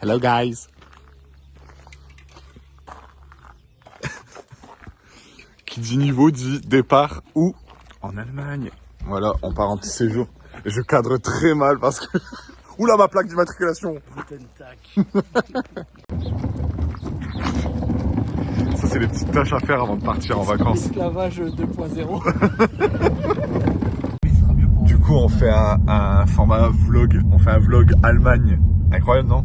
Hello guys. Qui dit niveau dit départ où? En Allemagne. Voilà, on part en petit séjour. Et je cadre très mal parce que... Oula, ma plaque d'immatriculation. Ça, c'est les petites tâches à faire avant de partir en vacances. Esclavage 2.0. Du coup, on fait un format vlog. On fait un vlog Allemagne. Incroyable, non?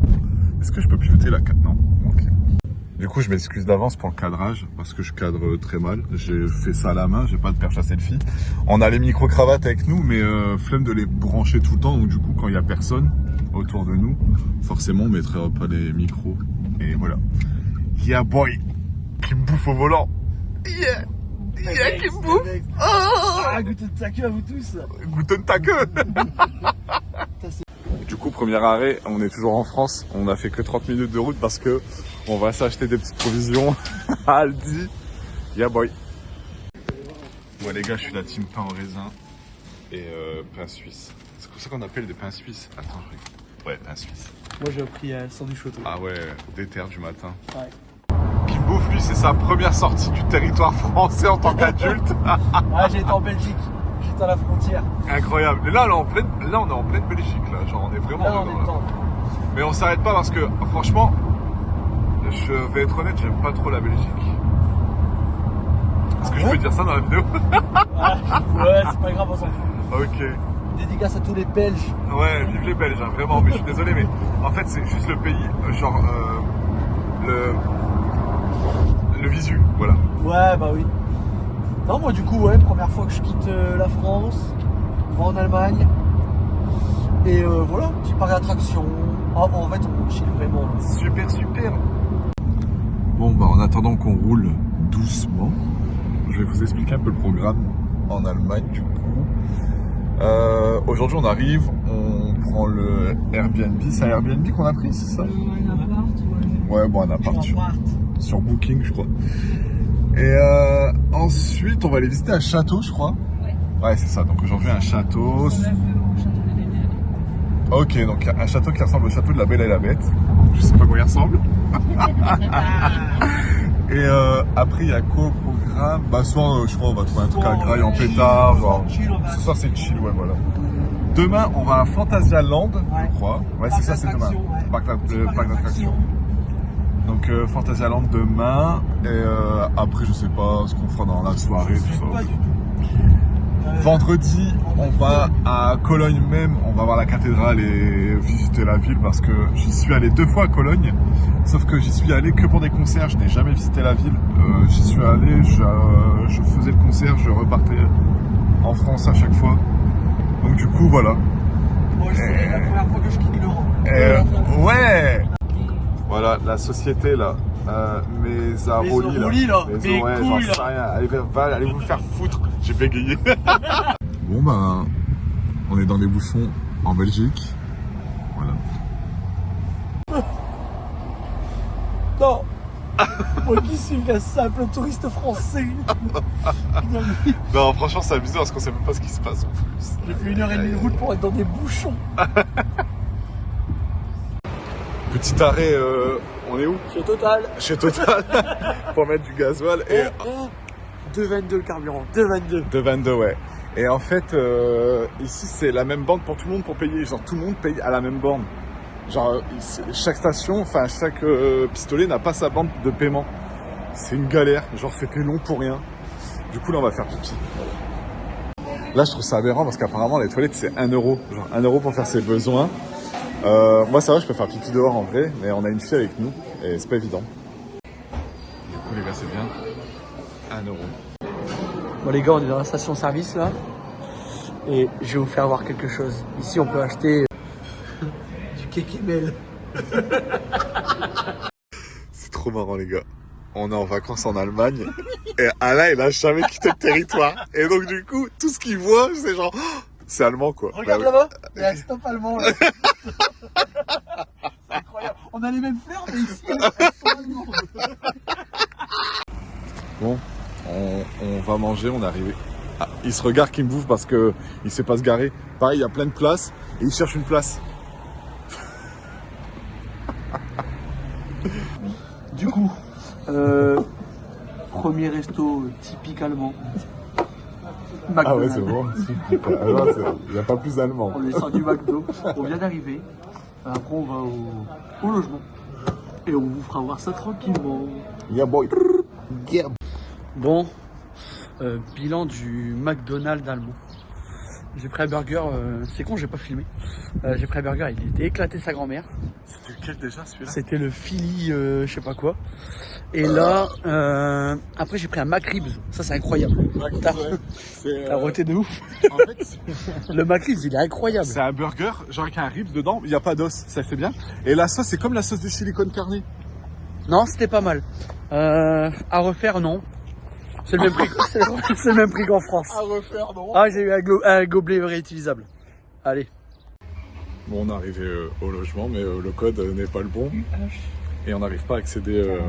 Est-ce que je peux piloter la 4? Non. Ok. Du coup, je m'excuse d'avance pour le cadrage parce que je cadre très mal. J'ai fait ça à la main, j'ai pas de perche à selfie. On a les micro-cravates avec nous, mais flemme de les brancher tout le temps. Donc du coup, quand il y a personne autour de nous, forcément, on mettrait pas les micros. Et voilà. Yeah boy, qui me bouffe au volant. Yeah, yeah, qui me bouffe. Ah, Guten Tag à vous tous. Guten Tag. Du coup, premier arrêt, on est toujours en France. On a fait que 30 minutes de route parce que on va s'acheter des petites provisions à Aldi. Yeah boy. Bon les gars, je suis la team pain au raisin et pain suisse. C'est comme ça qu'on appelle des pains suisses. Attends, je regarde. Ouais, pain suisse. Moi j'ai pris sandwich auto. Ah ouais, déter du matin. Ouais. Qui bouffe lui, c'est sa première sortie du territoire français en tant qu'adulte. Ah, j'ai été en Belgique. J'étais à la frontière. Incroyable. Mais là, on est en pleine Belgique là. Genre, on est vraiment Là, on dedans, est dedans. Mais on s'arrête pas parce que franchement, je vais être honnête, j'aime pas trop la Belgique. Est-ce que je peux dire ça dans la vidéo? Ah, ouais, c'est pas grave, on s'en fout. Ok. Dédicace à tous les Belges. Ouais, vive les Belges, hein, vraiment. Mais je suis désolé, mais en fait, c'est juste le pays, genre le visu, voilà. Ouais, bah oui. Non, moi du coup, ouais, première fois que je quitte la France, on va en Allemagne. Et voilà, petit parc d'attractions. Ah, en fait, on chill vraiment. Super, super. Bon, bah en attendant qu'on roule doucement, je vais vous expliquer un peu le programme en Allemagne du coup. Aujourd'hui, on arrive, on prend le Airbnb. C'est un Airbnb qu'on a pris, c'est ça? Un appart, Ouais, bon, un appart sur Booking, je crois. Et ensuite, on va aller visiter un château, je crois. Ouais, c'est ça. Donc aujourd'hui, un château. Ok, donc un château qui ressemble au château de la Belle et la Bête. Je sais pas quoi il ressemble. Et après, il y a quoi au programme? Bah, soit, je crois, on va trouver un truc à graille en pétard. Genre, ce soir, c'est chill, ouais, voilà. Demain, on va à Phantasialand, je crois. Ouais, c'est ça, c'est demain. Parc d'attraction. Donc, Phantasialand demain. Et après, je sais pas ce qu'on fera dans la soirée, tout ça. Vendredi, on va à Cologne même, on va voir la cathédrale et visiter la ville parce que j'y suis allé 2 fois à Cologne, sauf que j'y suis allé que pour des concerts, je n'ai jamais visité la ville. J'y suis allé, je faisais le concert, je repartais en France à chaque fois. Donc du coup, voilà. Moi, c'est la première fois que je quitte l'Europe. Ouais. Voilà, la société là. Mes Aroli là. Mes couilles là. Allez vous faire foutre. J'ai bégayé. Bon bah, on est dans les bouchons en Belgique. Voilà. Non. Moi qui suis un simple touriste français. Non, franchement, c'est amusant parce qu'on sait même pas ce qui se passe en plus. J'ai fait 1h30 de route pour être dans des bouchons. Petit arrêt, on est où? Chez Total. Chez Total. Pour mettre du gasoil. Et 2,22 le carburant. 2,22. 2,22, ouais. Et en fait, ici, c'est la même borne pour tout le monde pour payer. Genre, tout le monde paye à la même borne. Genre, chaque station, enfin, chaque pistolet n'a pas sa borne de paiement. C'est une galère. Genre, c'était long pour rien. Du coup, là, on va faire pipi. Là, je trouve ça aberrant parce qu'apparemment, les toilettes, c'est 1 euro. Genre, 1 euro pour faire ses besoins. Moi, ça va, je peux faire pipi dehors en vrai. Mais on a une fille avec nous et c'est pas évident. Du coup, les gars, c'est bien. 1 euro. Bon les gars, on est dans la station-service là. Et je vais vous faire voir quelque chose. Ici, on peut acheter du kékémel. C'est trop marrant les gars. On est en vacances en Allemagne et Alain il a jamais quitté le territoire. Et donc du coup, tout ce qu'il voit, c'est genre, oh, c'est allemand quoi. Regarde bah, là-bas, il y a un stop allemand là. C'est incroyable. On a les mêmes fleurs, mais ici, elles sont allemandes. Bon, on va manger, on est arrivé. Ah, il se regarde qui me bouffe parce que il sait pas se garer. Pareil, il y a plein de places et il cherche une place. Premier resto typique allemand. Ah ouais, McDonald's. c'est bon. Il n'y a pas plus allemand. On descend du McDo, on vient d'arriver. Après, on va au logement. Et on vous fera voir ça tranquillement. Yeah boy. Yeah. Bon, bilan du McDonald's allemand. J'ai pris un burger, c'est con, j'ai pas filmé. J'ai pris un burger, il était éclaté sa grand-mère. C'était lequel déjà celui-là? C'était le Philly, je sais pas quoi. Et là, après j'ai pris un McRibs, ça c'est incroyable. T'as roté de ouf. En fait, Le McRibs il est incroyable. c'est un burger, genre avec un ribs dedans, il n'y a pas d'os, ça fait bien. Et la sauce, c'est comme la sauce de silicone carné. Non, c'était pas mal. À refaire, non. C'est le même prix, c'est le même prix qu'en France. À refaire, non? Ah, j'ai eu un gobelet réutilisable. Allez. Bon, on est arrivé au logement, mais le code n'est pas le bon. Et on n'arrive pas à accéder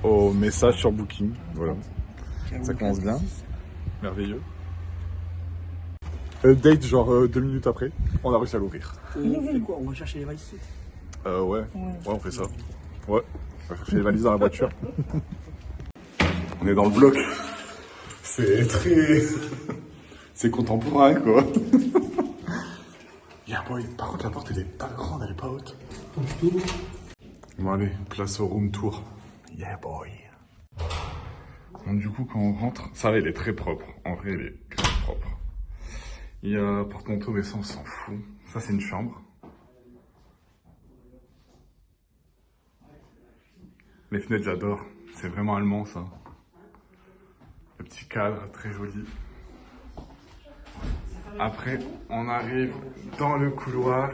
au message sur Booking. Voilà. Ça commence bien. Merveilleux. Date, genre 2 minutes après, on a réussi à l'ouvrir. On fait quoi? On va chercher les valises. Ouais, on fait ça. Ouais, on va chercher les valises dans la voiture. On est dans le bloc. C'est très... C'est contemporain, quoi. Yeah boy, par contre la porte elle est pas grande, elle est pas haute. Bon allez, place au room tour. Yeah boy. Donc du coup quand on rentre, ça va, il est très propre. En vrai il est grave propre. Il y a porte-manteau mais ça on s'en fout. Ça c'est une chambre. Les fenêtres j'adore, c'est vraiment allemand ça. Le petit cadre très joli. Après, on arrive dans le couloir.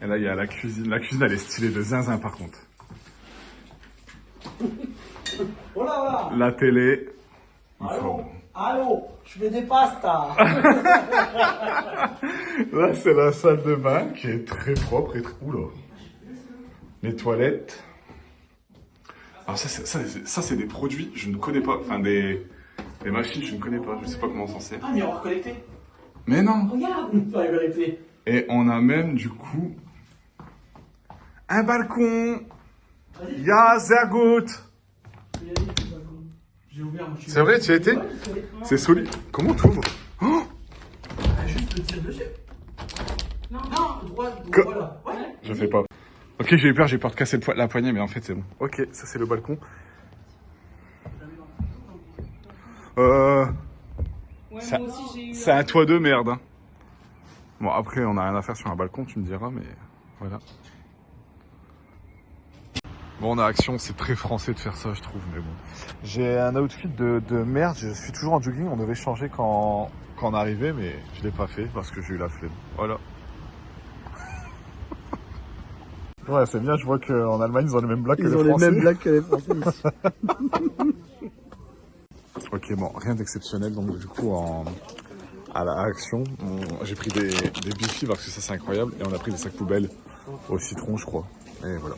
Et là, il y a la cuisine. La cuisine, elle est stylée de zinzin, par contre. La télé. Allô, je fais des pastas. Là, c'est la salle de bain qui est très propre et très... Oula. Les toilettes. Alors ça, c'est des produits, je ne connais pas. Enfin, des machines, je ne connais pas. Je ne sais pas comment s'en sert. Ah, miroir connecté. Mais non. Regarde, miroir connecté. Et on a même, du coup, un balcon. Ya, sehr gut. J'ai ouvert. C'est vrai, tu y as été? C'est solide. Comment t'ouvres? Oh, Juste le tir dessus. Non, droit, voilà. Ouais. je fais pas. Ok, j'ai peur de casser la poignée, mais en fait c'est bon. Ok, ça c'est le balcon. C'est un toit de merde. Hein. Bon, après on a rien à faire sur un balcon, tu me diras, mais voilà. Bon, on a Action, c'est très français de faire ça, je trouve, mais bon. J'ai un outfit de merde, je suis toujours en jogging, on devait changer quand on arrivait, mais je l'ai pas fait parce que j'ai eu la flemme. Voilà. Ouais, c'est bien, je vois qu'en Allemagne, ils ont les mêmes blagues que les Français. Ils ont les mêmes blagues que les Français ici. Ok, bon, rien d'exceptionnel, donc du coup, à la Action, j'ai pris des bifis parce que ça c'est incroyable, et on a pris des sacs poubelles au citron, je crois. Et voilà.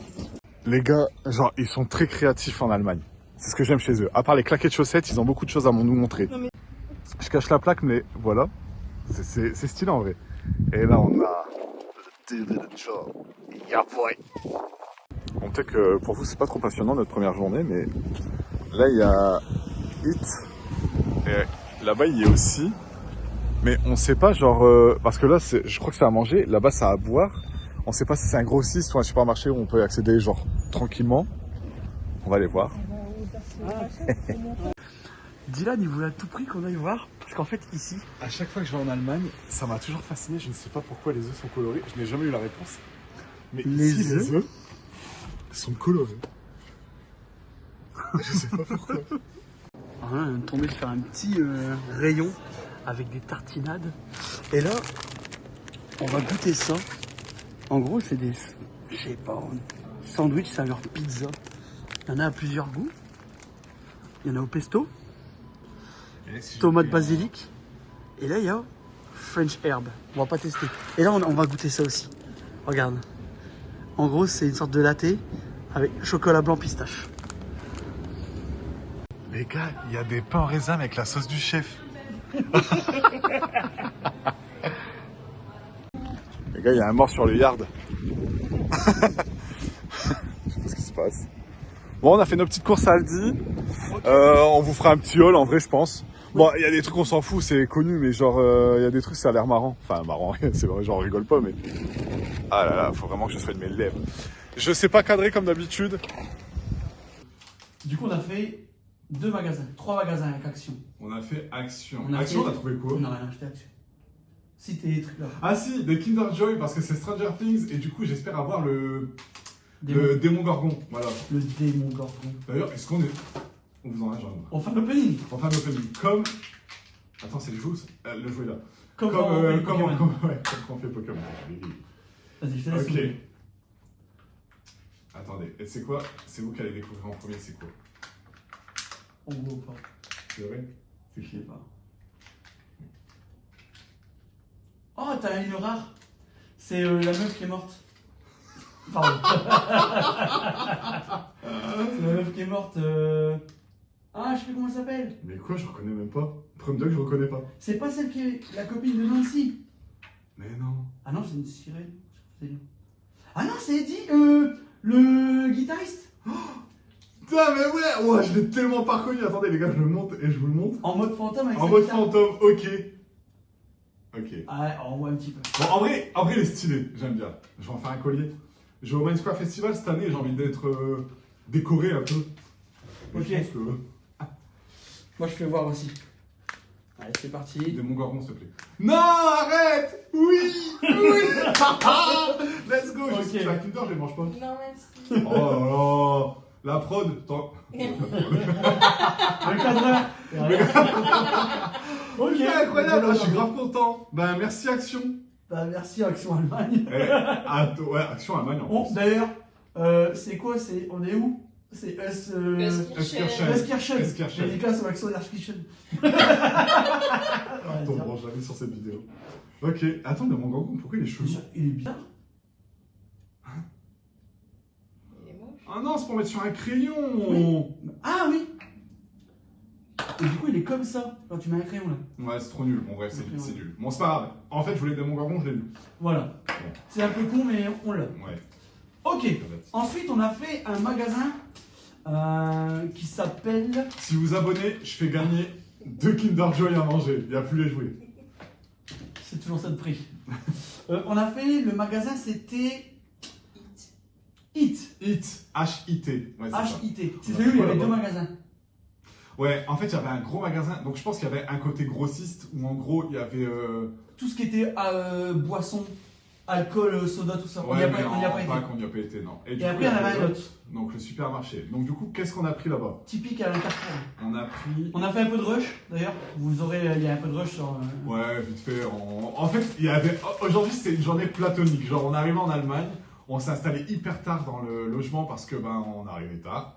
Les gars, genre, ils sont très créatifs en Allemagne. C'est ce que j'aime chez eux. À part les claquettes chaussettes, ils ont beaucoup de choses à nous montrer. Je cache la plaque, mais voilà. C'est stylé en vrai. Et là, on a... Bon, peut-être que pour vous, c'est pas trop passionnant notre première journée, mais là, il y a Hit. Et là-bas, il y a aussi. Mais on sait pas, genre... parce que là, je crois que c'est à manger. Là-bas, c'est à boire. On sait pas si c'est un grossiste ou un supermarché où on peut y accéder, genre, tranquillement. On va aller voir. Dylan, il voulait à tout prix qu'on aille voir. Parce qu'en fait, ici... À chaque fois que je vais en Allemagne, ça m'a toujours fasciné. Je ne sais pas pourquoi les œufs sont colorés. Je n'ai jamais eu la réponse. Mais ici, les œufs sont colorés. Je sais pas pourquoi. On est tombé sur un petit rayon avec des tartinades. Et là, on va goûter ça. En gros, c'est des... Je sais pas, sandwich saveur pizza. Il y en a à plusieurs goûts. Il y en a au pesto. Tomate basilic. Et là, il y a French herb. On va pas tester. Et là, on va goûter ça aussi. Regarde. En gros, c'est une sorte de latte avec chocolat blanc pistache. Les gars, il y a des pains au raisin avec la sauce du chef. Les gars, il y a un mort sur le yard. Je sais pas ce qui se passe. Bon, on a fait nos petites courses à Aldi. On vous fera un petit haul en vrai, je pense. Bon, il y a des trucs on s'en fout, c'est connu, mais genre, il y a des trucs, ça a l'air marrant. Enfin, marrant, c'est vrai, genre, on rigole pas, mais... Ah là là, faut vraiment que je soigne mes lèvres. Je sais pas cadrer comme d'habitude. Du coup, on a fait 3 magasins avec Action. On a fait Action. On a trouvé quoi? On n'a rien acheté Action. Si t'es trucs là. Ah si, des Kinder Joy, parce que c'est Stranger Things, et du coup, j'espère avoir le démon Gorgon. Voilà. Le démon Gorgon. D'ailleurs, est-ce qu'on est... On vous en a, genre. On fait l'opening. On fait un opening. Comme... Attends, c'est le jeu, le jouet là. Comme quand on fait Pokémon. Vas-y, je te laisse. Ok. Attendez, et c'est quoi? C'est vous qui allez découvrir en premier, c'est quoi? On voit ou pas? C'est vrai? C'est Je qui? sais pas. Oh, t'as une rare. C'est la meuf qui est morte. Pardon. C'est la meuf qui est morte. Ah, je sais plus comment elle s'appelle. Mais quoi, je reconnais même pas. Prum Dog, je reconnais pas. C'est pas celle qui est la copine de Nancy. Mais non. Ah non, c'est une sirène. Ah non, c'est Eddie, le guitariste. Putain, mais ouais, je l'ai tellement pas reconnu. Attendez, les gars, je le monte et je vous le montre. En mode fantôme avec En sa mode guitare. fantôme, ok. Ok. Ah, on voit un petit peu. Bon, en vrai, il est stylé, j'aime bien. Je vais en faire un collier. Je vais au Mind Square Festival cette année, j'ai envie d'être décoré un peu. Ok. Je pense que... Moi, je fais voir aussi. Allez, c'est parti. Démon Gorgon, s'il te plaît. Non, arrête. Oui. Let's go. Ok. Je suis la Kinder, je les mange pas. Non, merci. Oh là là. La prod, attends. Le cadreur. Ok. C'est incroyable, je suis grave content. Ben, merci Action. Bah, merci Action Allemagne. Ouais, Action Allemagne en Bon, plus. d'ailleurs, c'est quoi? On est où? C'est Euskirchen. Euskirchen. Dédicace au Action Euskirchen. On tombera jamais sur cette vidéo. Ok, attends, mais mon Gorgon, pourquoi il est chelou? Il est bizarre. Il est moche. Ah non, c'est pour mettre sur un crayon. Oui. Ah oui. Et du coup, il est comme ça. Quand tu mets un crayon là. Ouais, c'est trop nul. En vrai, c'est nul. Bon, c'est pas grave. En fait, je voulais Démon Gorgon, je l'ai lu. Voilà. Bon. C'est un peu con, mais on l'a. Ouais. Ok. Ensuite, on a fait un magasin qui s'appelle. Si vous abonnez, je fais gagner 2 Kinder Joy à manger. Il n'y a plus les jouets. C'est toujours ça de prix. On a fait le magasin, c'était Hit. Hit. H-I-T. Ouais, c'est ça. H-I-T. C'est celui où il y avait 2 magasins. Ouais, en fait, il y avait un gros magasin. Donc, je pense qu'il y avait un côté grossiste où, en gros, il y avait. Tout ce qui était boisson, alcool, soda, tout ça. Ouais, on n'y a mais pas été. on n'y a pas été, non. Et du après, coup, il y en avait un autre. Donc, le supermarché. Donc, du coup, qu'est-ce qu'on a pris là-bas? Typique à l'Interfour. On a pris. On a fait un peu de rush, d'ailleurs. Vous aurez, il y a un peu de rush sur. Ouais, vite fait. En fait, il y avait. Aujourd'hui, c'était une journée platonique. Genre, on arrivait en Allemagne, on s'est installé hyper tard dans le logement parce que, ben, on arrivait tard.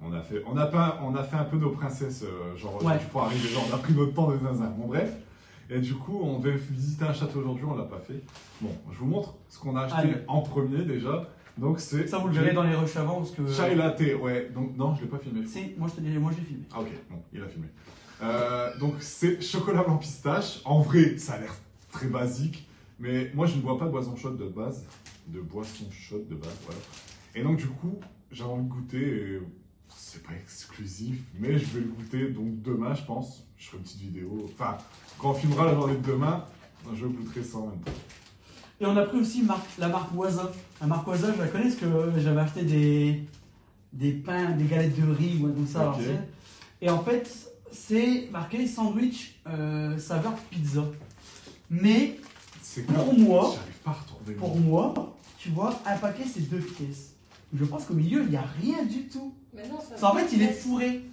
On a fait un peu nos princesses, genre, Ouais. pour arriver, genre, on a pris notre temps de zinzin. Bon, bref. Et du coup, on devait visiter un château aujourd'hui, on l'a pas fait. Bon, je vous montre ce qu'on a acheté Allez. en premier déjà. Donc, c'est. Ça, vous le verrez dans les rushs avant parce que. Chai latte, ouais. Donc, non, je l'ai pas filmé. Si, moi je te dis, moi je l'ai filmé. Ah, ok, bon, il a filmé. Donc, c'est chocolat blanc pistache. En vrai, ça a l'air très basique. Mais moi, je ne bois pas de boisson chaude de base. Voilà. Et donc, du coup, j'avais envie de goûter. Et c'est pas exclusif, mais je vais le goûter. Donc, demain, je pense, je ferai une petite vidéo. Enfin, quand on filmera la journée de demain, je goûterai ça en même temps. Et on a pris aussi la marque Voisin. La marque Voisin, je la connais parce que j'avais acheté des pains, des galettes de riz ou comme ça. à Ok. l'ancienne. Et en fait, c'est marqué sandwich saveur pizza. Mais C'est Pour quoi? moi- J'arrive pas à retrouver le pour nom. moi, tu vois, un paquet c'est 2 pièces. Je pense qu'au milieu, il n'y a rien du tout. Mais non, ça. Ça, en fait, il est fourré.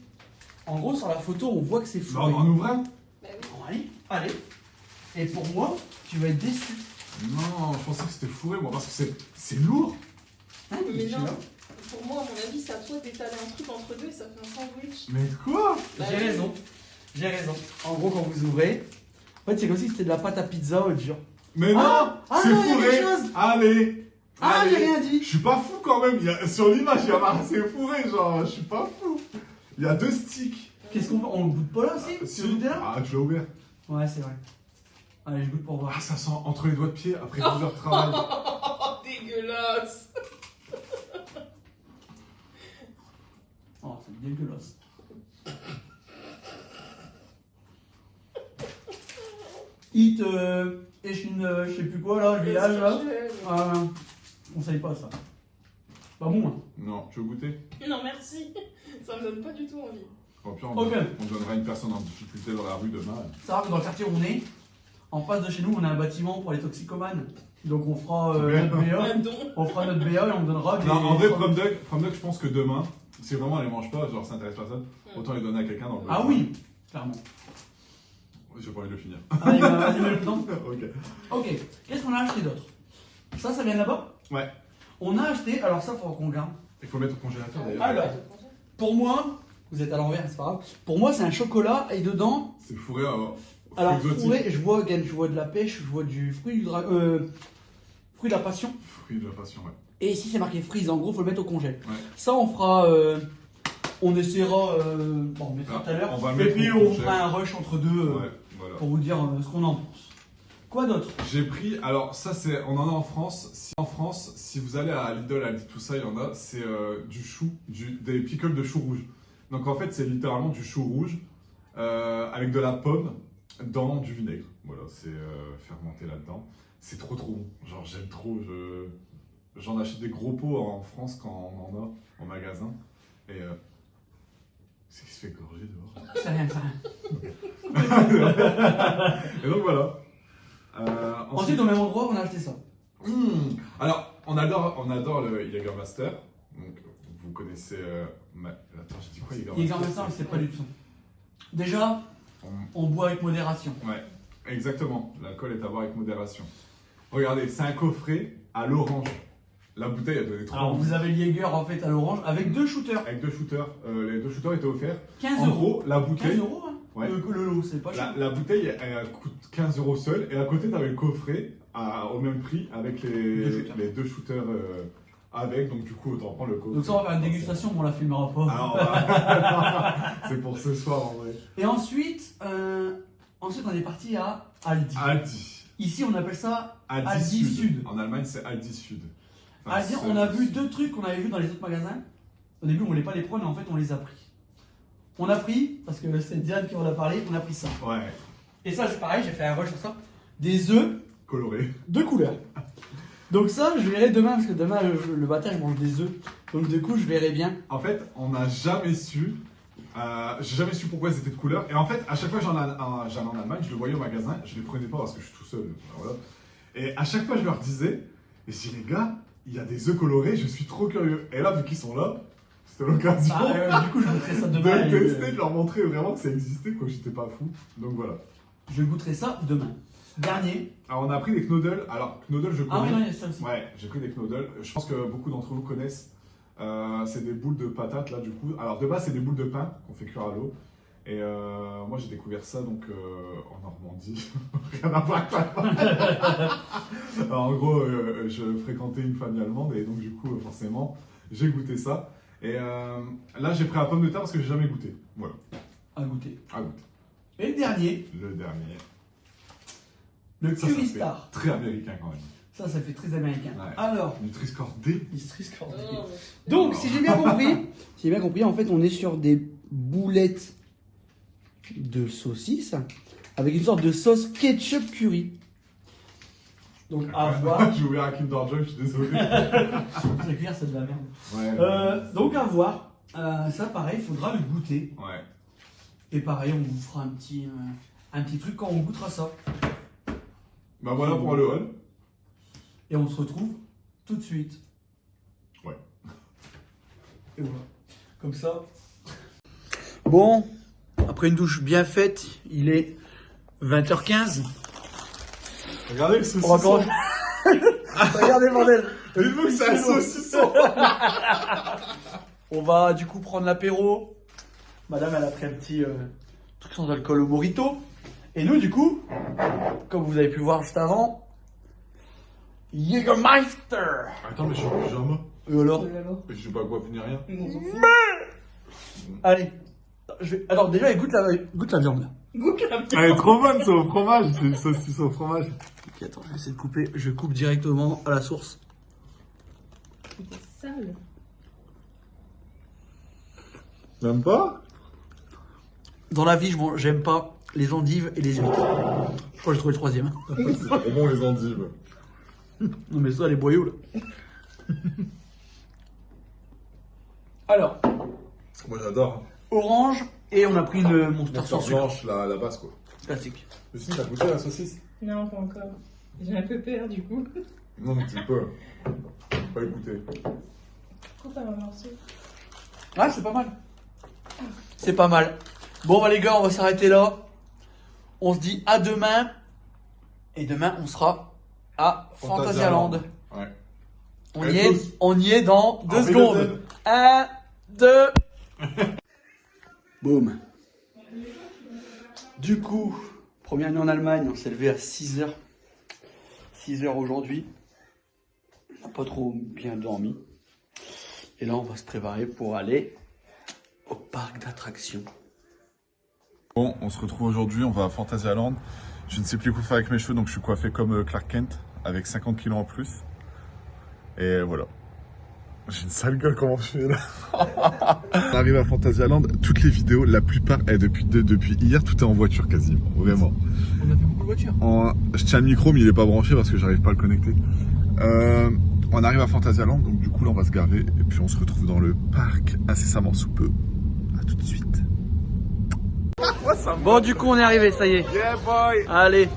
En gros, sur la photo, on voit que c'est Bah, fourré. on en ouvre un? Bah oui. Bon, allez. Et pour moi, tu vas être déçu. Non, je pensais que c'était fourré, moi, parce que c'est lourd. Hein, Mais tu non. vois. Pour moi, à mon avis, c'est à toi d'étaler un truc entre deux et ça fait un sandwich. Mais quoi? Bah J'ai oui. raison. J'ai raison. En gros, quand vous ouvrez, en fait, c'est comme si c'était de la pâte à pizza au dur. Mais non, c'est non, il y a fourré. quelque chose. Allez. Ah, Allez. j'ai rien dit. Je suis pas fou quand même. Sur l'image, il y a marqué c'est fourré, genre, je suis pas fou. Il y a 2 sticks. Qu'est-ce qu'on on le goûte pas là aussi Si. Tu veux goûter là Ah, tu l'as ouvert. Ouais, c'est vrai. Allez, je goûte pour voir. Ah, ça sent entre les doigts de pied après 12 heures de travail. Oh, dégueulasse. dégueulasse. Hit, je sais plus quoi là, le village là. On savait pas ça. Pas bon hein. Non, tu veux goûter? Non, merci. Ça me donne pas du tout envie. Au pire, Ok. on donnera une personne en difficulté dans la rue demain. Ça va que dans le quartier où on est, en face de chez nous, on a un bâtiment pour les toxicomanes. Donc on fera notre BA. Un don. On fera notre BA et on donnera des. Non, en vrai, From Dog, je pense que demain, si vraiment elle les mange pas, genre ça intéresse personne, autant les donner à quelqu'un dans le Ah oui, clairement. J'ai pas envie de le finir. Allez, bah, vas-y, mets le dedans. Ok. Ok, qu'est-ce qu'on a acheté d'autre? Ça vient de là-bas? Ouais. On a acheté, alors ça, il faudra qu'on regarde. Il faut le mettre au congélateur d'ailleurs. Alors, pour moi, vous êtes à l'envers, c'est pas grave. Pour moi, c'est un chocolat et dedans, C'est fourré à alors exotique. fourré, je vois de la pêche, je vois du fruit du fruit de la passion. Fruit de la passion, ouais. Et ici, c'est marqué freeze. En gros, faut le mettre au congèle. Ouais. Ça, on fera. On essaiera. Bon, on mettra tout à l'heure. On va le Et mettre puis, au on congèle. fera un rush entre deux Ouais, voilà. pour vous dire ce qu'on en pense. Quoi d'autre? J'ai pris, alors ça c'est, on en a en France. En France, si vous allez à Lidl, Aldi, tout ça, il y en a, c'est du chou, des pickles de chou rouge. Donc en fait, c'est littéralement du chou rouge avec de la pomme dans du vinaigre. Voilà, c'est fermenté là-dedans. C'est trop bon. Genre j'aime trop. J'en achète des gros pots en France quand on en a en magasin. Et c'est qui se fait gorger dehors. C'est rien, c'est rien. Et donc voilà. Ensuite, au même endroit, on a acheté ça. Alors, on adore le Jägermeister. Donc, vous connaissez. Attends, j'ai dit quoi Jägermeister, c'est pas du tout. Déjà, on boit avec modération. Ouais, exactement. L'alcool est à boire avec modération. Regardez, c'est un coffret à l'orange. La bouteille a donné 3 Alors, vous avez le Jäger en fait à l'orange avec 2 shooters. Avec 2 shooters. Les 2 shooters étaient offerts. 15 En €. gros, la bouteille. 15 € hein. Ouais. Le lot, c'est pas cher. La bouteille, elle coûte 15 € seule. Et à côté, tu avais le coffret au même prix avec les 2 shooters avec. Donc, du coup, autant prendre le coffret. Donc, ça, on va faire une dégustation, mais on la filmera pas. Alors, c'est pour ce soir en vrai. Et ensuite, on est parti à Aldi. Aldi. Ici, on appelle ça Aldi Aldi Sud. Sud. En Allemagne, c'est Aldi Sud. Enfin, Aldi, on a vu 2 trucs qu'on avait vu dans les autres magasins. Au début, on voulait pas les prendre, mais en fait, on les a pris. On a pris, parce que c'est Diane qui en a parlé, on a pris ça. Ouais. Et ça, c'est pareil, j'ai fait un rush sur ça. Des œufs Coloré. de couleurs. Donc ça, je verrai demain, parce que demain, le matin, je mange des œufs. Donc du coup, je verrai bien. En fait, on n'a jamais su. J'ai jamais su pourquoi ils étaient de couleur. Et en fait, à chaque fois que j'allais en Allemagne, je le voyais au magasin, je les prenais pas parce que je suis tout seul. Voilà. Et à chaque fois, je leur disais, et je dis les gars, il y a des œufs colorés, je suis trop curieux. Et là, vu qu'ils sont là, c'était l'occasion Du coup, je goûterai ça demain. de tester, de leur montrer vraiment que ça existait, quoi. J'étais pas fou. Donc voilà. Je goûterai ça demain. Dernier. Alors, on a pris des knoedels. Alors, knoedels, je connais. Ah oui, non, il y a ça aussi. Ouais, j'ai pris des knoedels. Je pense que beaucoup d'entre vous connaissent. C'est des boules de patates là du coup. Alors de base c'est des boules de pain qu'on fait cuire à l'eau. Et moi j'ai découvert ça donc en Normandie. Rien à voir avec ça. Alors, en gros je fréquentais une famille allemande et donc du coup forcément j'ai goûté ça. Et là j'ai pris la pomme de terre parce que j'ai jamais goûté. Voilà. À goûter. À goûter. Et le dernier, Le dernier. le Ça Curry fait Star. très américain quand même. Ça fait très américain. Ouais. Alors, Nutri-Score D. Oh, donc, si j'ai bien compris, en fait, on est sur des boulettes de saucisses avec une sorte de sauce ketchup curry. Donc, à voir. J'ai ouvert un Kinder Joy, je suis désolé. C'est clair, c'est de la merde. Ouais. Donc, à voir. Ça, pareil, il faudra le goûter. Ouais. Et pareil, on vous fera un petit truc quand on goûtera ça. Bah voilà pour le haul. Et on se retrouve tout de suite. Ouais. Et voilà. Comme ça. Bon, après une douche bien faite, il est 20h15. Regardez le saucisson. On va commencer. Regardez le bordel. Dites-vous que c'est un saucisson. On va du coup prendre l'apéro. Madame, elle a pris un petit truc sans alcool au mojito. Et nous, du coup, comme vous avez pu voir juste avant, Jägermeister. Attends, mais je suis en pyjama. Et alors? Je sais pas quoi finir rien. Allez. Alors déjà, goûte la viande. goûte la viande. Elle est trop bonne, c'est au fromage. C'est une saucisse au fromage. Ok, attends, je vais essayer de couper. Je coupe directement à la source. C'est sale. Même pas? Dans la vie, j'aime pas les endives et les huîtres. Je crois que j'ai trouvé le troisième. C'est bon les endives. Non mais ça, les boyaux là. Alors, Moi j'adore. orange et on a pris une monster Monster sans sucre. blanche, la base quoi. Classique. Lucie, t'as goûté la saucisse? Non, pas encore. J'ai un peu peur du coup. Non, mais tu peux. Pas écouter. Coupe un morceau. Ah, c'est pas mal. C'est pas mal. Bon bah les gars, on va s'arrêter là. On se dit à demain. Et demain, on sera à Fantasyland. Ouais. On y est dans 2 En secondes. V2Z. 1, 2. Boum. Du coup, première nuit en Allemagne, on s'est levé à 6h. 6h aujourd'hui. On n'a pas trop bien dormi. Et là, on va se préparer pour aller au parc d'attractions. Bon, on se retrouve aujourd'hui, on va à Fantasyland. Je ne sais plus quoi faire avec mes cheveux, donc je suis coiffé comme Clark Kent, avec 50 kilos en plus. Et voilà. J'ai une sale gueule, comment je fais là? On arrive à Fantasyland, toutes les vidéos, la plupart, depuis hier, tout est en voiture quasiment, vraiment. On a fait beaucoup de voitures. Je tiens le micro, mais il est pas branché parce que j'arrive pas à le connecter. On arrive à Fantasyland, donc du coup là on va se garer et puis on se retrouve dans le parc incessamment sous peu. À tout de suite. Bon, du coup, on est arrivé, ça y est. Yeah boy. Allez.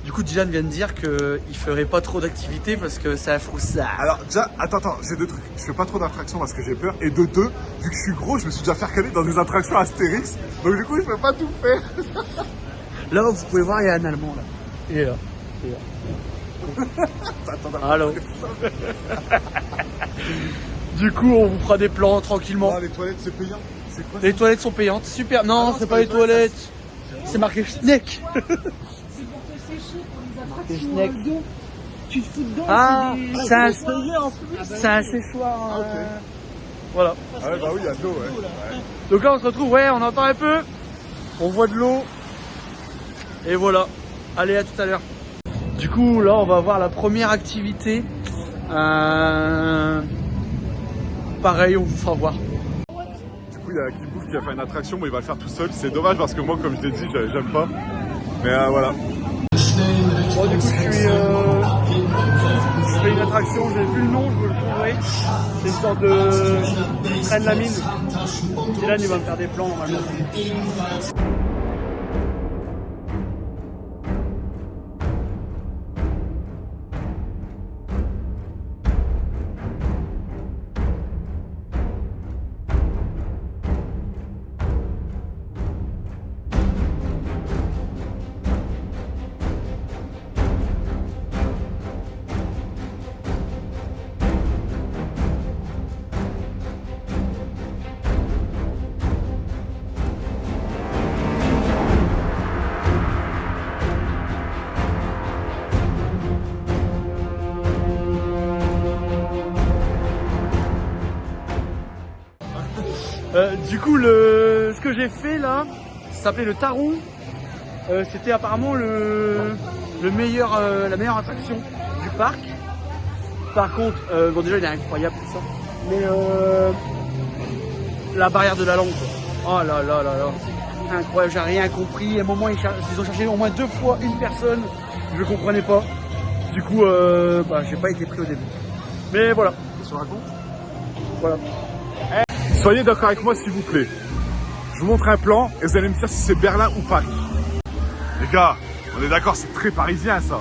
Du coup, Dylan vient de dire qu'il ferait pas trop d'activités parce que c'est un froussard. Alors déjà, attends, j'ai 2 trucs. Je fais pas trop d'attractions parce que j'ai peur. Et de 2, vu que je suis gros, je me suis déjà fait recaler dans des attractions Astérix. Donc du coup, je peux pas tout faire. Là, vous pouvez voir, il y a un Allemand là. Il est là. Allô. Du coup, on vous fera des plans tranquillement. Ah, les toilettes, c'est payant. C'est quoi ça? Les toilettes sont payantes. Super. Non, c'est pas les toilettes. C'est marqué Schneck. C'est pour te sécher pour les Schneck. attractions d'eau. Tu te fous dedans. Ah, c'est un, en plus. c'est un séchoir. Ah, ok. Voilà. Ah ouais, bah oui, il y a de l'eau, ouais. Donc là, on se retrouve. Ouais, on entend un peu. On voit de l'eau. Et voilà. Allez, à tout à l'heure. Du coup, là, on va voir la première activité. Pareil, on vous fera voir. Du coup, il y a Kibouf qui a fait une attraction, mais il va le faire tout seul. C'est dommage parce que moi, comme je l'ai dit, j'aime pas. Mais voilà. Bon, du coup, je fais une attraction, j'ai plus le nom, je vous le trouverai. C'est une sorte de train de la mine. Dylan, il va me faire des plans normalement. Du coup, ce que j'ai fait là, ça s'appelait le Taron. C'était apparemment la meilleure attraction du parc. Par contre, bon déjà il est incroyable tout ça, mais la barrière de la langue, quoi. Oh là là là là, incroyable, j'ai rien compris. À un moment ils ont cherché au moins 2 fois une personne, je comprenais pas. Du coup, j'ai pas été pris au début. Mais voilà. Qu'est-ce qu'on raconte? Voilà. Soyez d'accord avec moi s'il vous plaît. Je vous montre un plan et vous allez me dire si c'est Berlin ou Paris. Les gars, on est d'accord, c'est très parisien ça.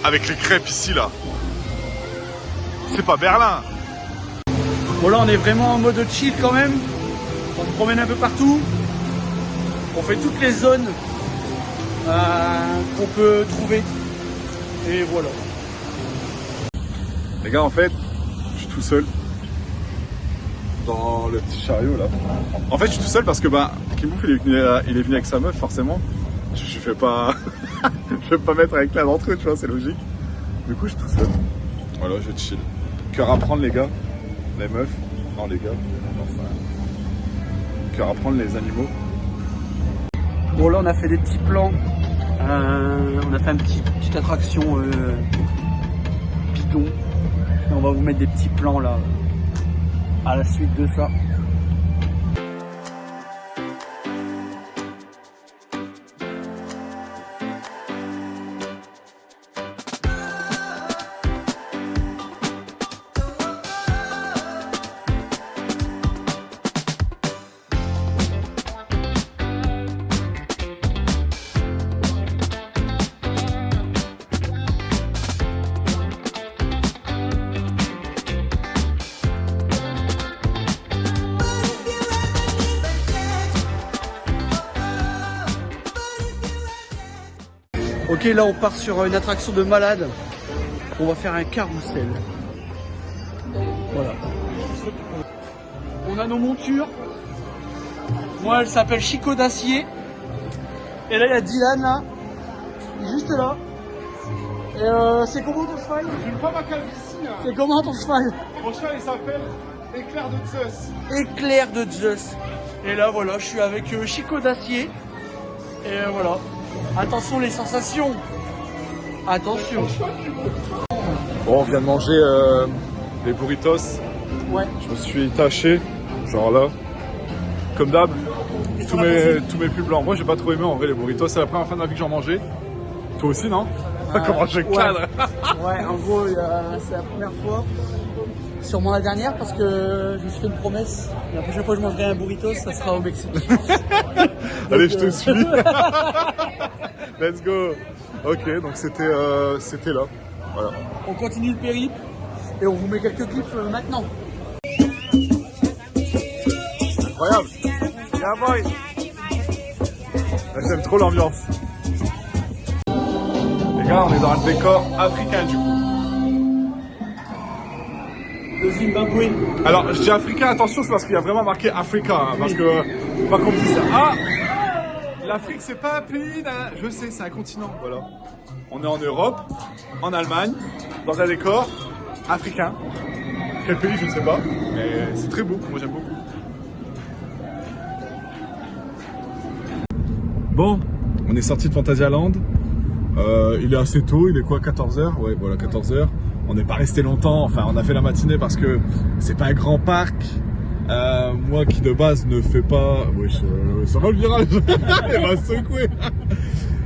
Avec les crêpes ici là. C'est pas Berlin. Bon là on est vraiment en mode chill quand même. On se promène un peu partout. On fait toutes les zones qu'on peut trouver. Et voilà. Les gars, en fait, je suis tout seul dans le petit chariot là. En fait, je suis tout seul parce que Kibouf il est venu avec sa meuf forcément. Je vais pas je vais pas mettre avec l'un d'entre eux, tu vois, c'est logique. Du coup, je suis tout seul. Voilà, je chill. Cœur à prendre les gars, les meufs, non les gars, enfin, cœur à prendre les animaux. Bon là on a fait des petits plans. On a fait une petite attraction bidon. Et on va vous mettre des petits plans là à la suite de ça. Ok, là on part sur une attraction de malade. On va faire un carrousel. Voilà. On a nos montures. Moi, elle s'appelle Chico d'acier. Et là, il y a Dylan là. Il est juste là. Et c'est comment ton cheval? Je ne pas ma calvitie. Hein. C'est comment ton cheval? Mon cheval, il s'appelle Éclair de Zeus. Éclair de Zeus. Et là, voilà, je suis avec Chico d'acier. Et voilà. Attention les sensations. Attention. Bon, on vient de manger des burritos. Ouais. Je me suis taché, genre là, comme d'hab. Tous mes pubs blancs. Moi, j'ai pas trop aimé en vrai les burritos. C'est la première fois de ma vie que j'en mangeais. Toi aussi, non? Comment je cadre? Ouais, en gros, c'est la première fois. Sûrement la dernière parce que je me suis fait une promesse. La prochaine fois que je mangerai un burrito, ça sera au Mexique. Allez, je te suis. Let's go. Ok, donc c'était là. Voilà. On continue le périple et on vous met quelques clips maintenant. Incroyable. Yeah boy. J'aime trop l'ambiance. Les gars, on est dans un décor africain du coup. Le Zimbabwe. Alors, je dis africain, attention, c'est parce qu'il y a vraiment marqué Africa, hein, parce que pas qu'on me dise ça. Ah, l'Afrique, c'est pas un pays, je sais, c'est un continent, voilà. On est en Europe, en Allemagne, dans un décor africain. Quel pays, je ne sais pas, mais c'est très beau, moi j'aime beaucoup. Bon, on est sorti de Fantasyland. Il est assez tôt, il est quoi, 14h? Ouais, voilà, 14h. On n'est pas resté longtemps, enfin on a fait la matinée parce que c'est pas un grand parc. Moi qui de base ne fais pas... Ouais, ça va le virage. Il va se secouer.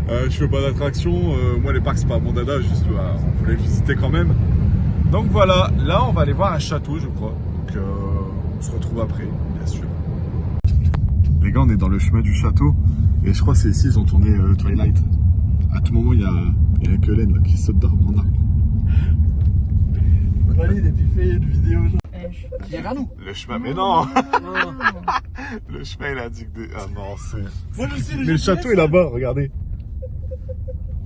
Je fais pas d'attraction. Moi les parcs c'est pas mon dada, juste on voulait le visiter quand même. Donc voilà, là on va aller voir un château je crois. Donc on se retrouve après, bien sûr. Les gars, on est dans le chemin du château. Et je crois que c'est ici ils ont tourné Twilight. À tout moment il y a Kellen là, qui saute d'arbre en arbre. Valide et puis fais une vidéo. Viens vers nous. Le chemin, mais non. Le chemin il indique des... Ah non, c'est... Moi je sais, Mais le château est là-bas, regardez.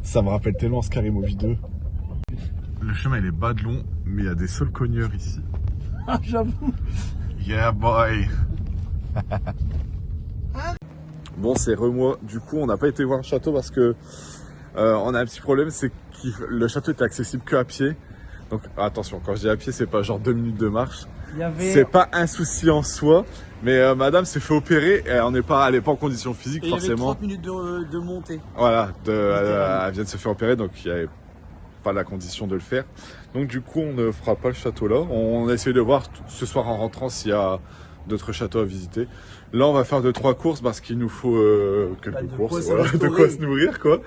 Ça me rappelle tellement Scary Movie 2. Le chemin il est bas de long, mais il y a des saules cogneurs ici. Ah j'avoue. Yeah boy. Bon, c'est remoi. Du coup, on n'a pas été voir le château parce que on a un petit problème, c'est que le château était accessible que à pied. Donc attention, quand je dis à pied, c'est pas genre 2 minutes de marche. C'est pas un souci en soi, mais madame s'est fait opérer et elle n'est pas en condition physique et forcément. Il y avait 30 minutes de montée. Voilà, elle vient de se faire opérer, donc il n'y avait pas la condition de le faire. Donc du coup, on ne fera pas le château là. On a essayé de voir ce soir en rentrant s'il y a d'autres châteaux à visiter. Là, on va faire 2-3 courses parce qu'il nous faut quelques courses, voilà, de quoi se nourrir quoi.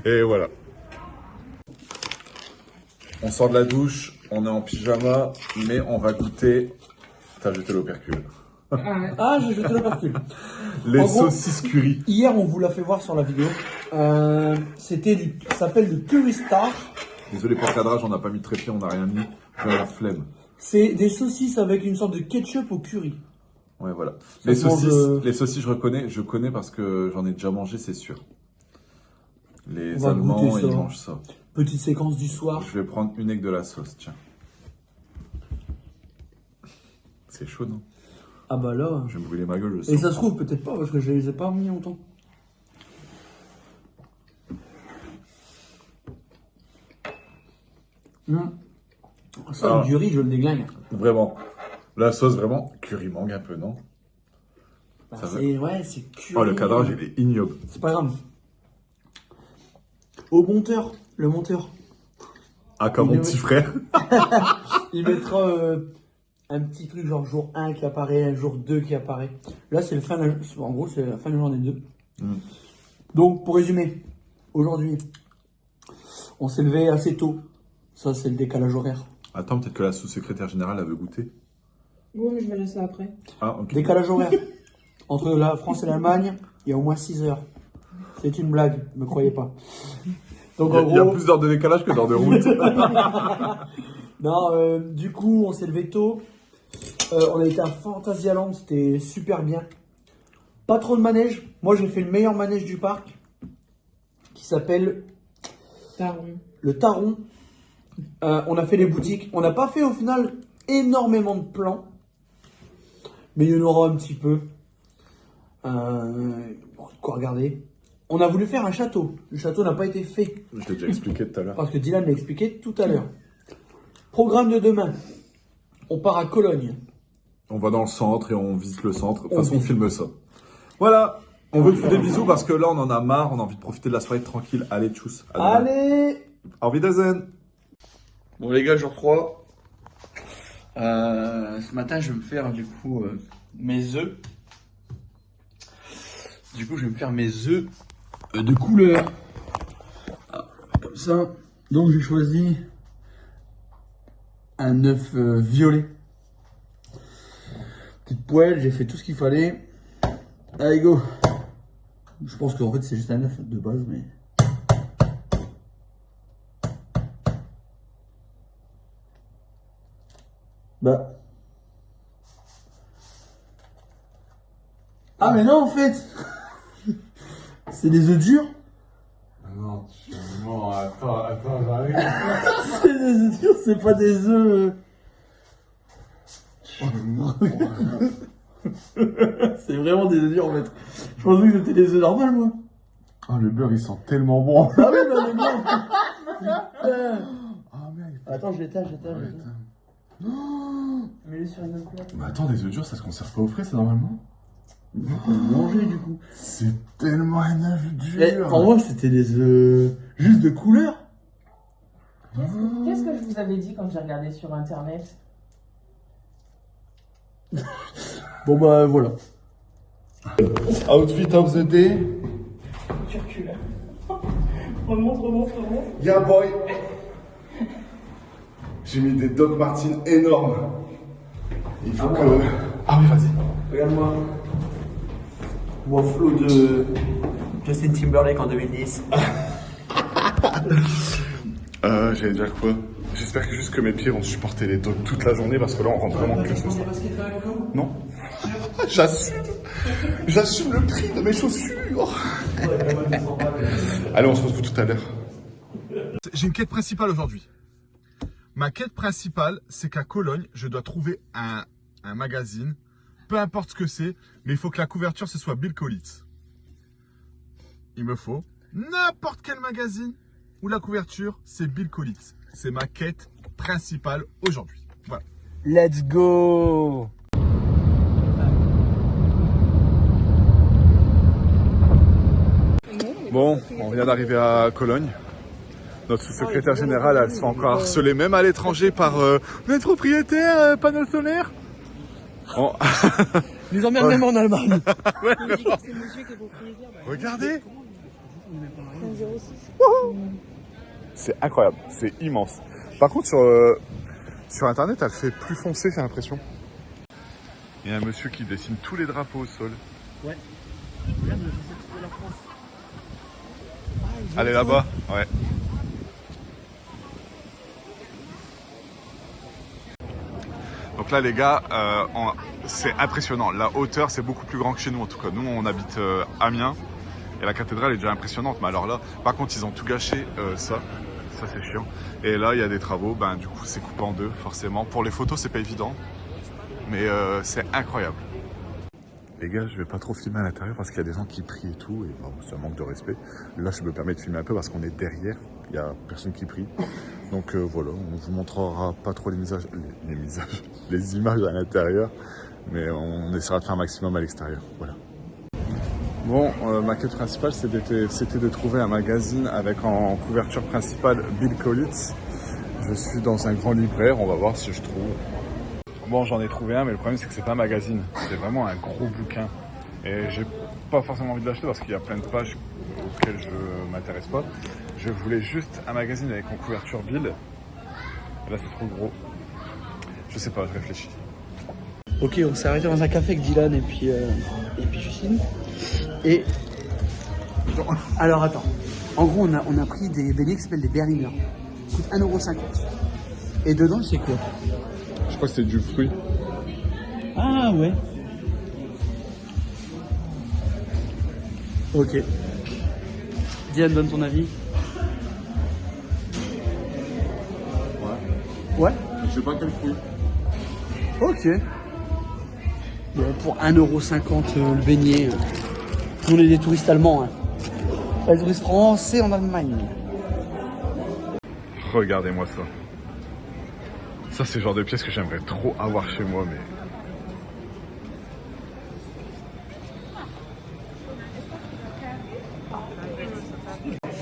Et voilà. On sort de la douche, on est en pyjama, mais on va goûter. T'as jeté l'opercule. Ah, j'ai jeté l'opercule. Les saucisses curry. Hier, on vous l'a fait voir sur la vidéo. Ça s'appelle le Curry Star. Désolé pour le cadrage, on n'a pas mis de trépied, on n'a rien mis. J'ai la flemme. C'est des saucisses avec une sorte de ketchup au curry. Ouais, voilà. Les saucisses, je connais parce que j'en ai déjà mangé, c'est sûr. Les Allemands, ils mangent ça. Petite séquence du soir. Je vais prendre une avec de la sauce, tiens. C'est chaud, non? Ah bah là. Je vais me brûler ma gueule, je sens. Et ça se trouve peut-être pas parce que je les ai pas mis longtemps. Ça, du riz, je le déglingue. Vraiment. La sauce, vraiment, curry mangue un peu, non? Bah, c'est curry. Oh, le cadrage, il est ignoble. C'est pas grave. Au monteur, le monteur. Ah, comme mon petit frère. Il mettra un petit truc genre jour 1 qui apparaît, un jour 2 qui apparaît. Là, c'est en gros, c'est la fin de journée 2. Donc, pour résumer, aujourd'hui, on s'est levé assez tôt. Ça, c'est le décalage horaire. Attends, peut-être que la sous-secrétaire générale avait goûté. Oui, mais je vais laisser après. Ah, ok. Décalage horaire. Entre la France et l'Allemagne, il y a au moins 6 heures. C'est une blague, ne me croyez pas. Donc, Il y a plus d'heures de décalage que d'heures de route. Non, du coup, on s'est levé tôt. On a été à Fantasyland, c'était super bien. Pas trop de manège. Moi, j'ai fait le meilleur manège du parc, qui s'appelle Taron. le Taron. On a fait les boutiques. On n'a pas fait au final énormément de plans, mais il y en aura un petit peu. Quoi regarder. On a voulu faire un château. Le château n'a pas été fait. Je t'ai déjà expliqué tout à l'heure. Parce que Dylan l'a expliqué tout à l'heure. Programme de demain. On part à Cologne. On va dans le centre et on visite le centre. De toute façon, on filme ça. Voilà. On veut te faire des bisous parce que là, on en a marre. On a envie de profiter de la soirée tranquille. Allez, tchuss. Allez! Auf Wiedersehen. Bon les gars, jour 3. Ce matin, je vais me faire du coup mes œufs. Du coup, je vais me faire mes œufs de couleur. Ah, comme ça. Donc, j'ai choisi un œuf violet. Petite poêle, j'ai fait tout ce qu'il fallait. Allez, go. Je pense qu'en fait, c'est juste un œuf de base, mais... Bah. Ah mais non en fait. C'est des œufs durs. Non, tu mens, attends, j'arrive. C'est des œufs durs, c'est pas des œufs. C'est vraiment des œufs durs en fait. Je pensais que c'était des œufs normaux moi. Oh, le beurre, il sent tellement bon. Ah oui, bah mais bien. Putain. Ah, merde. Attends, je l'éteins. Mets-le sur une autre plate. Mais attends, des œufs durs, ça se conserve pas au frais, ça, normalement? On peut manger du coup. C'est tellement un œuf dur. Eh, en vrai, c'était des œufs juste de couleur. Qu'est-ce que je vous avais dit quand j'ai regardé sur internet? Bon bah voilà. Outfit of the day. Tu recules. Remonte. Yeah boy. J'ai mis des Doc Martens énormes. Il faut que... Ah oui, vas-y. Regarde-moi. Moi, flow de Justin Timberlake en 2010. J'allais dire quoi? J'espère que juste que mes pieds vont supporter les dogs toute la journée parce que là on rentre vraiment que ce soir. Non. J'assume le prix de mes chaussures. Allez, on se retrouve tout à l'heure. J'ai une quête principale aujourd'hui. Ma quête principale, c'est qu'à Cologne, je dois trouver un magazine, peu importe ce que c'est, mais il faut que la couverture ce soit Bill Kaulitz. Il me faut n'importe quel magazine où la couverture c'est Bill Kaulitz. C'est ma quête principale aujourd'hui. Voilà. Let's go! Bon, on vient d'arriver à Cologne. Notre sous-secrétaire générale, elle se fait encore harceler, même à l'étranger, par vous êtes propriétaire, panneau solaire. Oh. Nous emmerde même en Allemagne. Ouais, regardez. C'est incroyable, c'est immense. Par contre, sur internet, elle fait plus foncé, j'ai l'impression. Il y a un monsieur qui dessine tous les drapeaux au sol. Ouais. Allez là-bas, ouais. Donc là les gars, c'est impressionnant. La hauteur c'est beaucoup plus grand que chez nous en tout cas. Nous on habite Amiens et la cathédrale est déjà impressionnante. Mais alors là, par contre ils ont tout gâché, ça c'est chiant. Et là il y a des travaux, ben du coup c'est coupé en deux forcément. Pour les photos c'est pas évident, mais c'est incroyable. Les gars, je vais pas trop filmer à l'intérieur parce qu'il y a des gens qui prient et tout, et bon, c'est un manque de respect. Là, je me permets de filmer un peu parce qu'on est derrière, il y a personne qui prie. Donc voilà, on vous montrera pas trop les images à l'intérieur, mais on essaiera de faire un maximum à l'extérieur. Voilà. Bon, ma quête principale, c'était de trouver un magazine avec en couverture principale Bill Kaulitz. Je suis dans un grand libraire, on va voir si je trouve. Bon, j'en ai trouvé un, mais le problème c'est que c'est pas un magazine. C'est vraiment un gros bouquin. Et j'ai pas forcément envie de l'acheter parce qu'il y a plein de pages auxquelles je m'intéresse pas. Je voulais juste un magazine avec en couverture Bill. Et là c'est trop gros. Je sais pas, je réfléchis. Ok, on s'est arrêté dans un café avec Dylan et puis Justine. Et alors attends. En gros, on a pris des beignets qui s'appellent des Berliner. Ils coûtent 1,50 €. Et dedans, c'est quoi? Je crois que c'est du fruit. Ah ouais. Ok. Diane, donne ton avis. Ouais. Je sais pas quel fruit. Ok. Bon, pour 1,50 € le beignet. Nous, on est des touristes allemands. Hein. Pas des touristes français en Allemagne. Regardez-moi ça. Ça, c'est le genre de pièce que j'aimerais trop avoir chez moi, mais...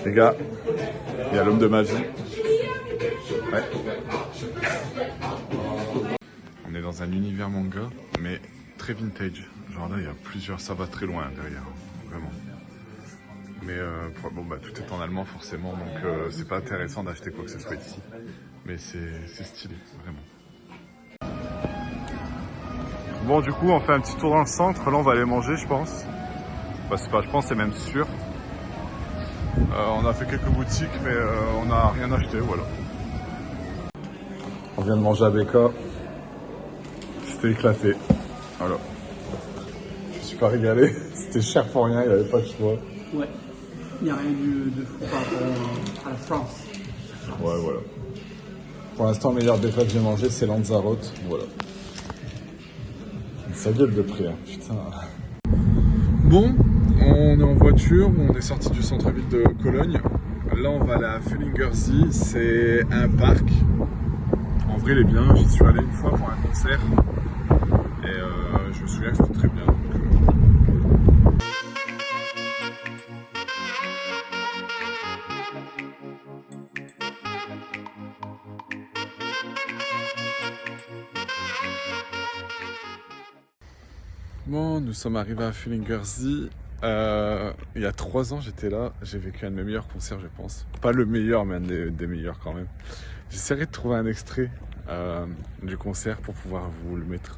Les gars, il y a l'homme de ma vie. Ouais. On est dans un univers manga, mais très vintage. Genre là, il y a plusieurs... Ça va très loin derrière, vraiment. Mais bon, bah, tout est en allemand forcément, donc c'est pas intéressant d'acheter quoi que ce soit ici. Mais c'est stylé, vraiment. Bon, du coup, on fait un petit tour dans le centre. Là, on va aller manger, je pense. Bah, c'est pas, je pense, c'est même sûr. On a fait quelques boutiques, mais on n'a rien acheté, voilà. On vient de manger à Beka. C'était éclaté. Voilà. Je me suis pas régalé. C'était cher pour rien, il n'y avait pas de choix. Ouais. Il n'y a rien de fou par rapport à la France. Ouais, voilà. Pour l'instant, le meilleur Beka que j'ai mangé, c'est Lanzarote. Voilà. Ça gueule de prix, hein. Putain. Bon, on est en voiture, on est sorti du centre-ville de Cologne. Là, on va aller à Füllingersee, c'est un parc. En vrai, il est bien, j'y suis allé une fois pour un concert. Et je me souviens que c'était très bien. Bon, nous sommes arrivés à Füllingersee. Il y a 3 ans, j'étais là. J'ai vécu un de mes meilleurs concerts, je pense. Pas le meilleur, mais un des meilleurs quand même. J'essaierai de trouver un extrait du concert pour pouvoir vous le mettre.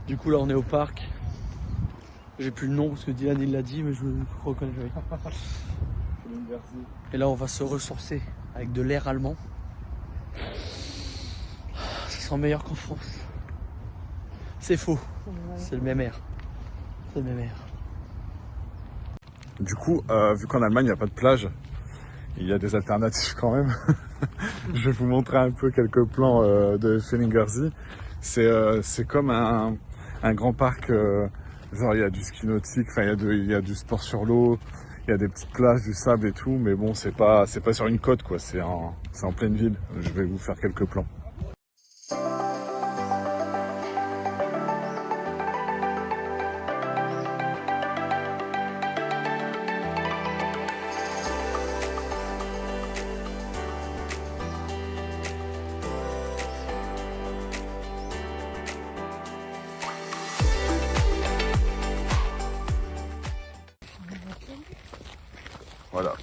Du coup, là, on est au parc. J'ai plus le nom parce que Dylan il l'a dit, mais je le reconnais. Et là, on va se ressourcer avec de l'air allemand. Ça sent meilleur qu'en France. C'est faux. C'est le même air. C'est le même air. Du coup, vu qu'en Allemagne, il n'y a pas de plage, il y a des alternatives quand même. Je vais vous montrer un peu quelques plans de Füllingersee. C'est comme un grand parc. Genre il y a du ski nautique, enfin il y a du sport sur l'eau, il y a des petites plages, du sable et tout, mais bon c'est pas sur une côte quoi, c'est en pleine ville. Je vais vous faire quelques plans. Voilà.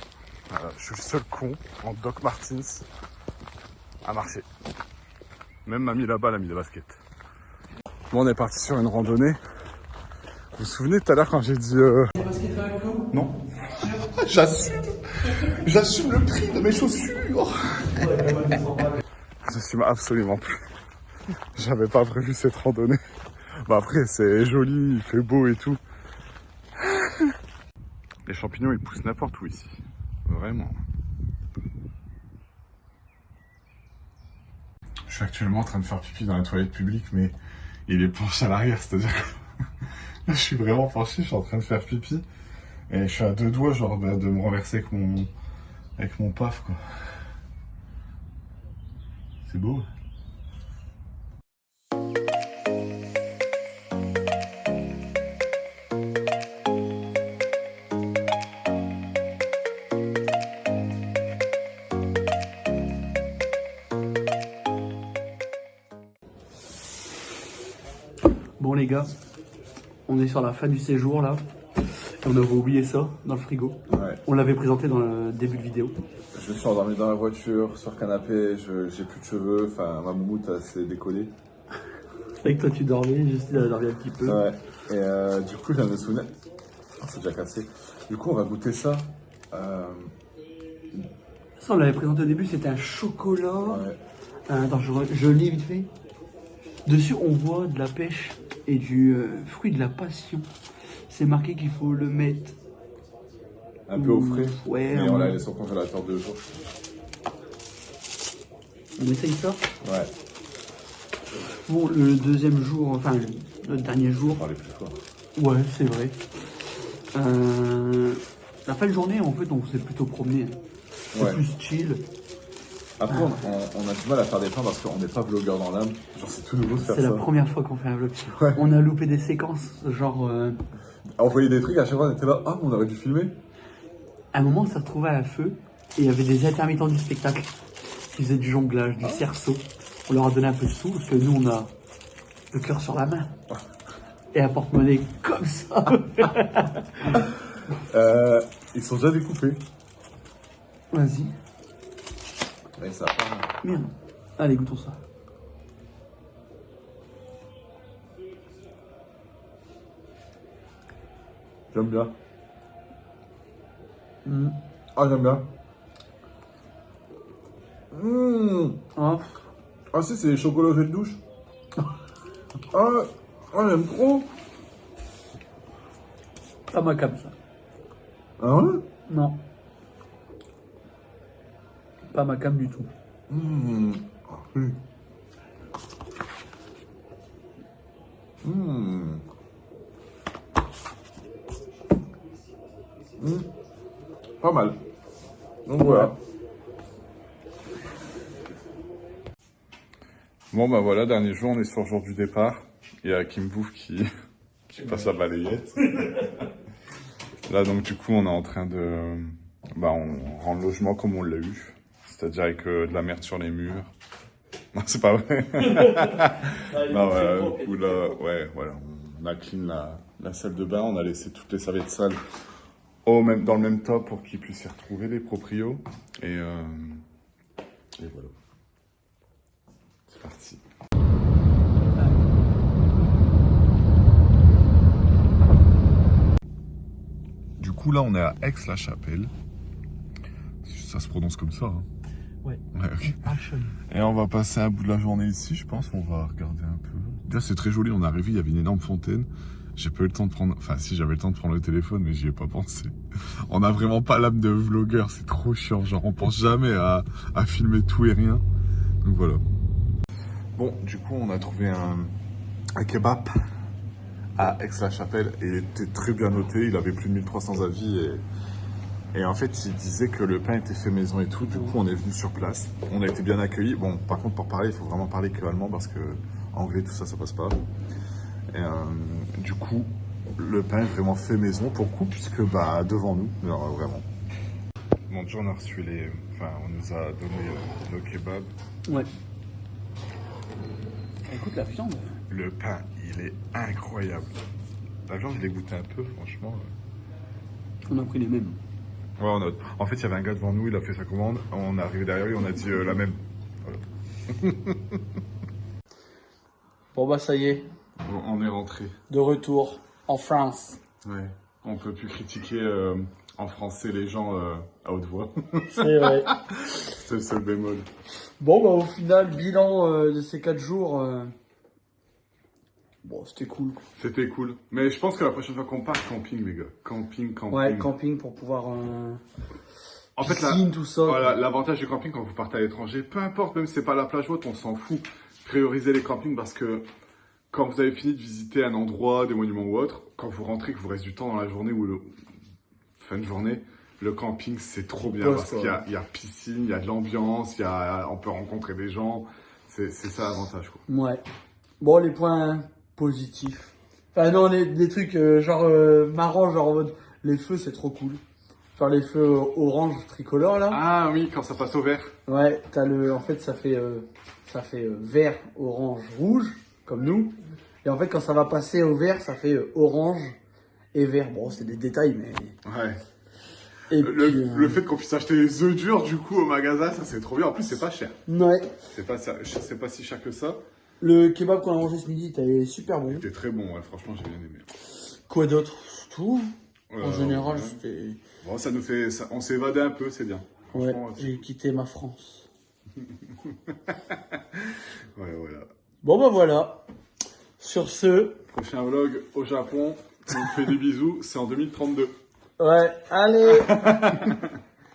Je suis le seul con en Doc Martens à marcher. Même mamie là-bas, elle a mis des baskets. Bon, on est parti sur une randonnée. Vous vous souvenez tout à l'heure quand j'ai dit non. J'assume le prix de mes chaussures. J'assume absolument plus. J'avais pas prévu cette randonnée. Bah après, c'est joli, il fait beau et tout. Les champignons, ils poussent n'importe où ici. Vraiment. Je suis actuellement en train de faire pipi dans la toilette publique, mais il est penché à l'arrière, c'est-à-dire que là, je suis vraiment penché, je suis en train de faire pipi. Et je suis à 2 doigts, genre, de me renverser avec mon paf, quoi. C'est beau. les gars, on est sur la fin du séjour là. Et on avait oublié ça dans le frigo. Ouais. On l'avait présenté dans le début de vidéo. Je me suis endormi dans la voiture, sur le canapé, j'ai plus de cheveux, enfin ma moumoute s'est décollée. C'est vrai que toi tu dormais, Justine elle a dormi un petit peu. Ouais. Et du coup, je viens de me souvenir. Oh, c'est déjà cassé. Du coup, on va goûter ça. Ça, on l'avait présenté au début, c'était un chocolat. Ouais. Attends, je lis vite fait. Dessus, on voit de la pêche et du fruit de la passion. C'est marqué qu'il faut le mettre Un peu au frais. Ouais. Mais on l'a laissé au congélateur 2 jours. On essaye ça. Ouais. Bon, le deuxième jour, enfin le dernier jour. On va aller plus fort. Ouais, c'est vrai. La fin de journée, en fait, on s'est plutôt promené. C'est Ouais. plus chill. Après, on a du mal à faire des plans parce qu'on n'est pas vlogueur dans l'âme. Genre, c'est tout nouveau de faire C'est ça. la première fois qu'on fait un vlog. Ouais. On a loupé des séquences, genre... Envoyer des trucs, à chaque fois, on était là. Ah, on aurait dû filmer. À un moment, on s'est retrouvé à la feu et il y avait des intermittents du spectacle qui faisaient du jonglage, du cerceau. On leur a donné un peu de sous parce que nous, on a le cœur sur la main. Et un porte-monnaie comme ça. Ils sont déjà découpés. Vas-y. Et ça part. Merde. Allez, goûtons ça. J'aime bien. Mm. Ah, j'aime bien. Ah. Ah, si, c'est les chocolats gel douche. J'aime trop. Pas ma cam, ça. Ah ouais? Non. Pas ma cam du tout. Ah, oui. Pas mal. Donc voilà. Bon bah voilà, dernier jour, on est sur le jour du départ. Il y a Kim Bouffe qui passe la balayette. Là donc du coup on est en train de... Bah on rend le logement comme on l'a eu. C'est-à-dire avec de la merde sur les murs. Non c'est pas vrai. Non voilà, du coup là, ouais voilà, on a clean la salle de bain, on a laissé toutes les serviettes sales dans le même top pour qu'ils puissent y retrouver les proprios. Et voilà. C'est parti. Du coup, là, on est à Aix-la-Chapelle. Ça se prononce comme ça. Hein. Ouais. Ok. Passion. Et on va passer un bout de la journée ici, je pense. On va regarder un peu. Déjà, c'est très joli. On est arrivé, il y avait une énorme fontaine. J'ai pas eu le temps de prendre... Enfin, si, j'avais le temps de prendre le téléphone, mais j'y ai pas pensé. On a vraiment pas l'âme de vlogueur. C'est trop chiant. Genre, on pense jamais à filmer tout et rien. Donc, voilà. Bon, du coup, on a trouvé un kebab à Aix-la-Chapelle et il était très bien noté. Il avait plus de 1300 avis et en fait, il disait que le pain était fait maison et tout. Du coup, on est venu sur place. On a été bien accueillis. Bon, par contre, pour parler, il faut vraiment parler que allemand parce que anglais, tout ça, ça passe pas. Et du coup, le pain est vraiment fait maison pour le coup, puisque bah devant nous, genre vraiment. Bon, déjà, on a reçu on nous a donné le kebab. Ouais. Écoute la viande. Le pain, il est incroyable. La viande, je l'ai goûté un peu, franchement. On a pris les mêmes. Ouais, en fait, il y avait un gars devant nous, il a fait sa commande. On est arrivé derrière lui, on a dit la même. Voilà. Bon bah ça y est, Bon, on est rentré. de retour en France. Ouais. On peut plus critiquer en français les gens à haute voix. C'est vrai. C'est le seul bémol. Bon bah au final, bilan de ces 4 jours, bon c'était cool. C'était cool. Mais je pense que la prochaine fois qu'on part, camping, les gars. Camping. Ouais, camping pour pouvoir... En fait, piscine, tout ça. Voilà, l'avantage du camping quand vous partez à l'étranger, peu importe, même si c'est pas la plage haute, on s'en fout. Priorisez les campings parce que quand vous avez fini de visiter un endroit, des monuments ou autre, quand vous rentrez, que vous reste du temps dans la journée ou fin de journée, le camping c'est trop bien parce qu'il y a piscine, il y a de l'ambiance, on peut rencontrer des gens. C'est ça l'avantage, quoi. Ouais. Bon, les points positifs. Enfin non, des trucs marrants, genre en mode, les feux c'est trop cool. Genre les feux orange tricolore là. Ah oui, quand ça passe au vert. Ouais, en fait ça fait vert, orange, rouge, comme nous. Et en fait, quand ça va passer au vert, ça fait orange et vert. Bon, c'est des détails, mais. Ouais. Et Le fait qu'on puisse acheter les œufs durs du coup au magasin, ça c'est trop bien. En plus, c'est pas cher. Ouais. C'est pas si cher que ça. Le kebab qu'on a mangé ce midi était super bon. C'était très bon, ouais. Franchement, j'ai bien aimé. Quoi d'autre? Tout. En général, ouais. c'était. Bon, ça nous fait, on s'est évadé un peu, c'est bien. Ouais, Franchement, j'ai quitté ma France. ouais, voilà. Bon, bah voilà. Sur ce. Prochain vlog au Japon. On fait des bisous. C'est en 2032. Ouais, allez.